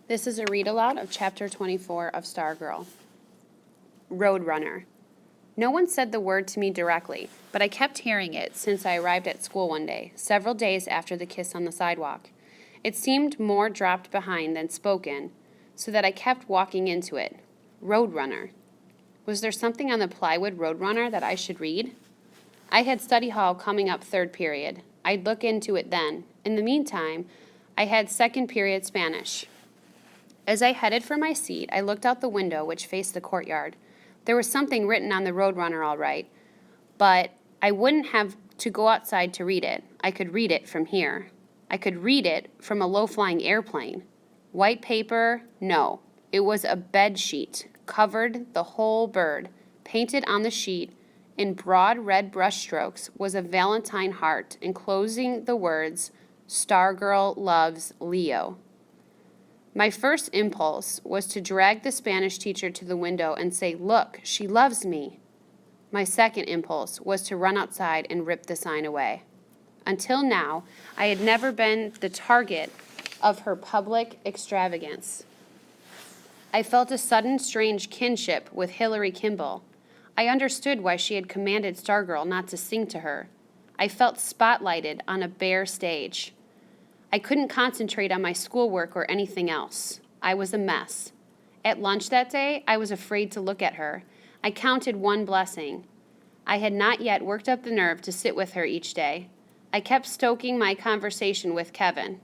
This is a read aloud of Chapter 24 of Stargirl. Roadrunner. No one said the word to me directly, but I kept hearing it since I arrived at school one day, several days after the kiss on the sidewalk. It seemed more dropped behind than spoken, so that I kept walking into it. Roadrunner. Was there something on the plywood Roadrunner that I should read? I had study hall coming up third period. I'd look into it then. In the meantime, I had second period Spanish. As I headed for my seat, I looked out the window which faced the courtyard. There was something written on the Roadrunner all right, but I wouldn't have to go outside to read it. I could read it from here. I could read it from a low-flying airplane. White paper? No. It was a bed sheet, covered the whole bird. Painted on the sheet, in broad red brushstrokes, was a Valentine heart enclosing the words, "Stargirl loves Leo." My first impulse was to drag the Spanish teacher to the window and say, "Look, she loves me." My second impulse was to run outside and rip the sign away. Until now, I had never been the target of her public extravagance. I felt a sudden strange kinship with Hillary Kimball. I understood why she had commanded Stargirl not to sing to her. I felt spotlighted on a bare stage. I couldn't concentrate on my schoolwork or anything else. I was a mess. At lunch that day, I was afraid to look at her. I counted one blessing. I had not yet worked up the nerve to sit with her each day. I kept stoking my conversation with Kevin.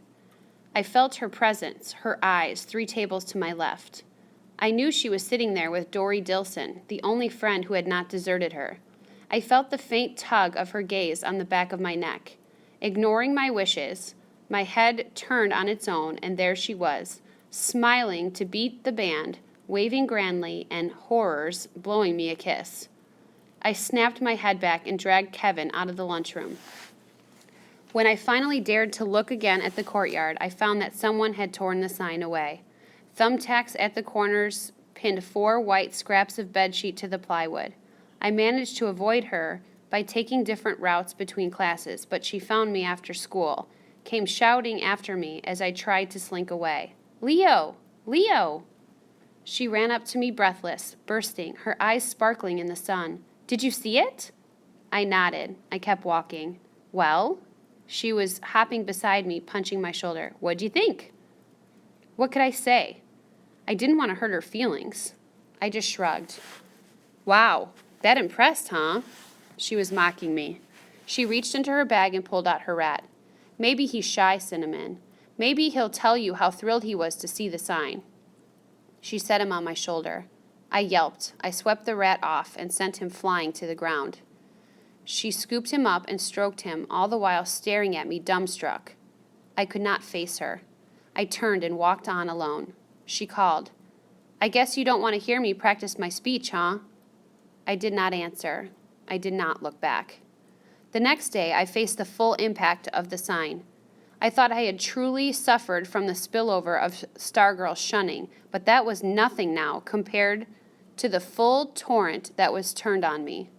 I felt her presence, her eyes, 3 tables to my left. I knew she was sitting there with Dory Dilson, the only friend who had not deserted her. I felt the faint tug of her gaze on the back of my neck. Ignoring my wishes, my head turned on its own, and there she was, smiling to beat the band, waving grandly, and, horrors, blowing me a kiss. I snapped my head back and dragged Kevin out of the lunchroom. When I finally dared to look again at the courtyard, I found that someone had torn the sign away. Thumbtacks at the corners pinned 4 white scraps of bedsheet to the plywood. I managed to avoid her by taking different routes between classes, but she found me after school, came shouting after me as I tried to slink away. "Leo! Leo!" She ran up to me breathless, bursting, her eyes sparkling in the sun. "Did you see it?" I nodded. I kept walking. "Well?" She was hopping beside me, punching my shoulder. "What'd you think?" What could I say? I didn't want to hurt her feelings. I just shrugged. "Wow, that impressed, huh?" She was mocking me. She reached into her bag and pulled out her rat. "Maybe he's shy, Cinnamon. Maybe he'll tell you how thrilled he was to see the sign." She set him on my shoulder. I yelped. I swept the rat off and sent him flying to the ground. She scooped him up and stroked him, all the while staring at me dumbstruck. I could not face her. I turned and walked on alone. She called, "I guess you don't want to hear me practice my speech, huh?" I did not answer. I did not look back. The next day, I faced the full impact of the sign. I thought I had truly suffered from the spillover of Stargirl's shunning, but that was nothing now compared to the full torrent that was turned on me.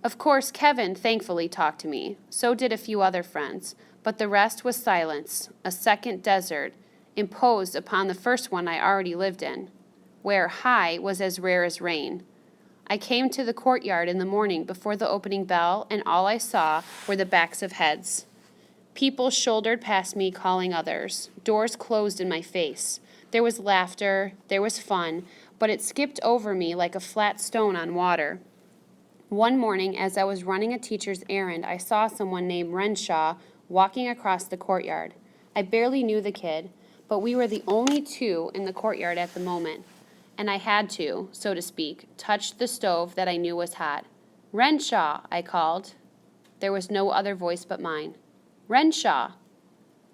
Of course, Kevin thankfully talked to me. So did a few other friends, but the rest was silence, a second desert, imposed upon the first one I already lived in, where high was as rare as rain. I came to the courtyard in the morning before the opening bell, and all I saw were the backs of heads. People shouldered past me, calling others. Doors closed in my face. There was laughter, there was fun, but it skipped over me like a flat stone on water. One morning, as I was running a teacher's errand, I saw someone named Renshaw walking across the courtyard. I barely knew the kid, but we were the only 2 in the courtyard at the moment, and I had to, so to speak, touch the stove that I knew was hot. "Renshaw," I called. There was no other voice but mine. "Renshaw!"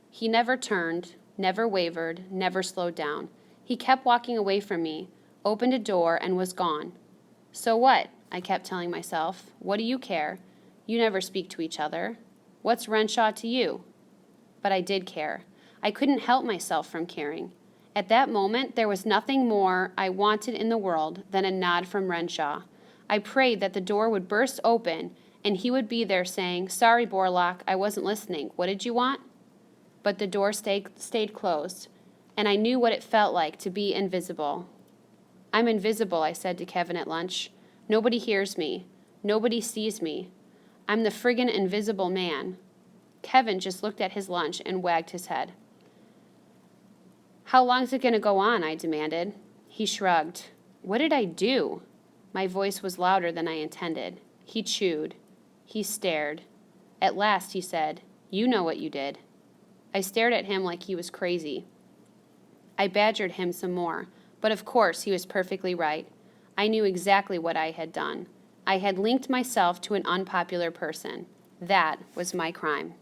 He never turned, never wavered, never slowed down. He kept walking away from me, opened a door, and was gone. "So what?" I kept telling myself. "What do you care? You never speak to each other. What's Renshaw to you?" But I did care. I couldn't help myself from caring. At that moment, there was nothing more I wanted in the world than a nod from Renshaw. I prayed that the door would burst open and he would be there saying, "Sorry, Borlaug, I wasn't listening. What did you want?" But the door stayed closed, and I knew what it felt like to be invisible. I'm invisible, I said to Kevin at lunch. Nobody hears me. Nobody sees me. I'm the friggin' invisible man. Kevin just looked at his lunch and wagged his head. How long's it going to go on? I demanded. He shrugged. What did I do? My voice was louder than I intended. He chewed. He stared. At last he said, You know what you did. I stared at him like he was crazy. I badgered him some more, but of course he was perfectly right. I knew exactly what I had done. I had linked myself to an unpopular person. That was my crime.